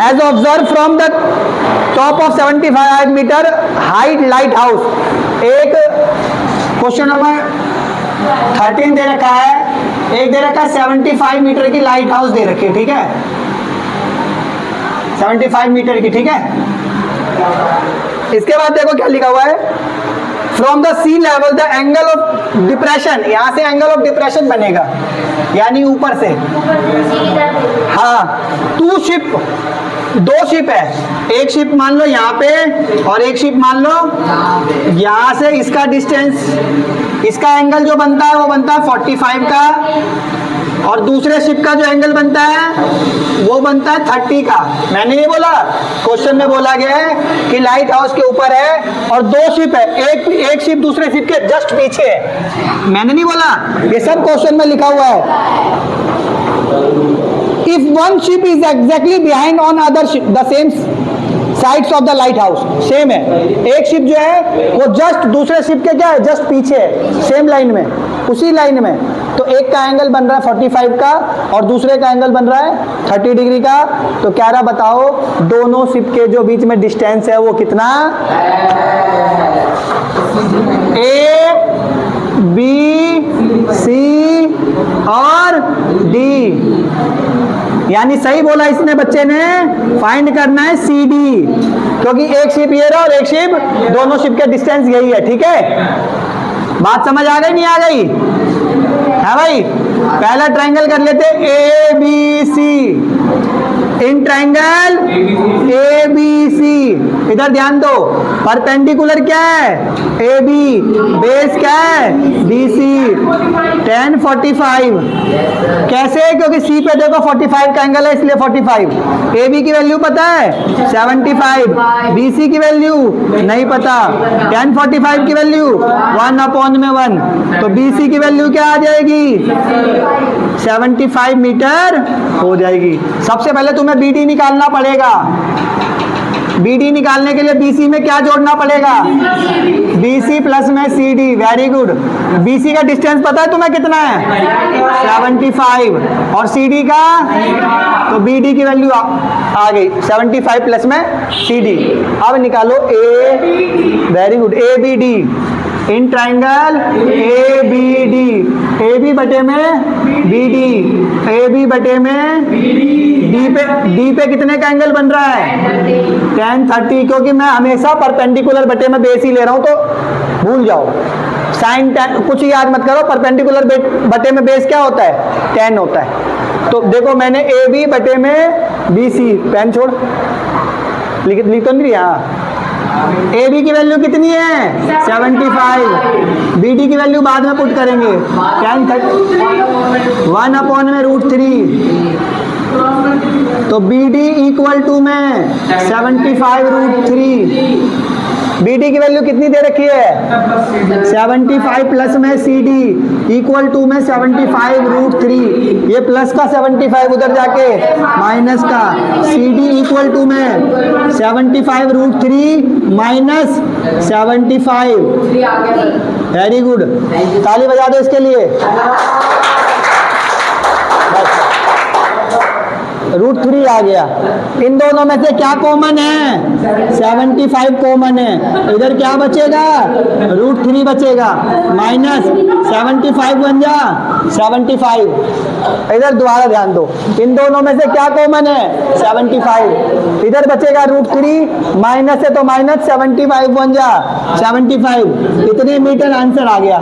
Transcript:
As observe from the top of 75 metre height lighthouse. एक question number 13 दे रखा है, एक दे रखा है 75 मीटर की लाइट हाउस दे रखी है, ठीक है, 75 मीटर की, ठीक है। इसके बाद देखो क्या लिखा हुआ है, from the sea level the angle of depression, यहां से एंगल ऑफ डिप्रेशन बनेगा यानी ऊपर से। हाँ, टू शिप, दो शिप है, एक शिप मान लो यहाँ पे और एक शिप मान लो यहाँ से, इसका डिस्टेंस, इसका एंगल जो बनता है वो बनता है 45 का, और दूसरे शिप का जो एंगल बनता है वो बनता है 30 का। मैंने ये बोला, क्वेश्चन में बोला गया है कि लाइट हाउस के ऊपर है और दो शिप है, एक शिप दूसरे शिप के जस्ट पीछे है, मैंने नहीं बोला, ये सब क्वेश्चन में लिखा हुआ है। If one ship is exactly behind on other ship the same sides of the light house, same है, एक शिप जो है वो जस्ट दूसरे शिप के क्या है, जस्ट पीछे है, सेम लाइन में, उसी लाइन में, तो एक का एंगल बन रहा है 45 का और दूसरे का एंगल बन रहा है 30 डिग्री का। तो क्या रहा बताओ, दोनों शिप के जो बीच में डिस्टेंस है वो कितना, ए बी सी और डी, यानी सही बोला इसने बच्चे ने, फाइंड करना है सी डी, क्योंकि एक शिप ये रहा और एक शिप, दोनों शिप के डिस्टेंस यही है, ठीक है। बात समझ आ गई नहीं आ गई है भाई? पहला ट्रायंगल कर लेते, A B C, in triangle A B C, इधर ध्यान दो, परपेंडिकुलर क्या है, ए बी, बेस क्या है, बी सी, tan 45, कैसे, क्योंकि सी पे देखो 45 का एंगल है इसलिए 45, ए बी की वैल्यू पता है 75, बी सी की वैल्यू नहीं पता, tan 45 की वैल्यू 1/1, तो बी सी की वैल्यू क्या आ जाएगी, 75 मीटर हो जाएगी। सबसे पहले तुम्हें बी डी निकालना पड़ेगा, बी डी निकालने के लिए बी सी में क्या जोड़ना पड़ेगा, बी सी प्लस में C D, very good. B C का डिस्टेंस पता है तुम्हें कितना है, 75, और सी डी का, तो बी डी की वैल्यू आ गई 75 प्लस में सी डी। अब निकालो A, very good, A B D, in triangle A B D, A B बटे में बी डी, ए बी बटे में डी पे कितने का एंगल बन रहा है, tan 30, क्योंकि मैं हमेशा परपेंडिकुलर बटे में बेस ही ले रहा हूं, तो भूल जाओ, साइन tan कुछ याद मत करो, परपेंडिकुलर बटे में बेस क्या होता है, tan होता है। तो देखो मैंने ए बी बटे में बी सी, पेन छोड़, लिख तो नहीं, हाँ, ए बी की वैल्यू कितनी है 75, बी डी की वैल्यू बाद में पुट करेंगे, tan 1/√3, तो बी डी इक्वल टू में 75√3, बी डी की वैल्यू कितनी दे रखी है 75 प्लस में सी डी इक्वल टू में 75√3, ये प्लस का 75 उधर जाके माइनस का, सी डी इक्वल टू में 75√3 माइनस 75, वेरी गुड, ताली बजा दो इसके लिए। √3 आ गया, इन दोनों में से क्या कॉमन है, 75 कॉमन है, इधर क्या बचेगा, √3 बचेगा, माइनस 75 बन जा 75, इधर दोबारा ध्यान दो, इन दोनों में से क्या कॉमन है 75, इधर बचेगा √3, माइनस है तो माइनस 75 बन जा 75, इतने मीटर आंसर आ गया।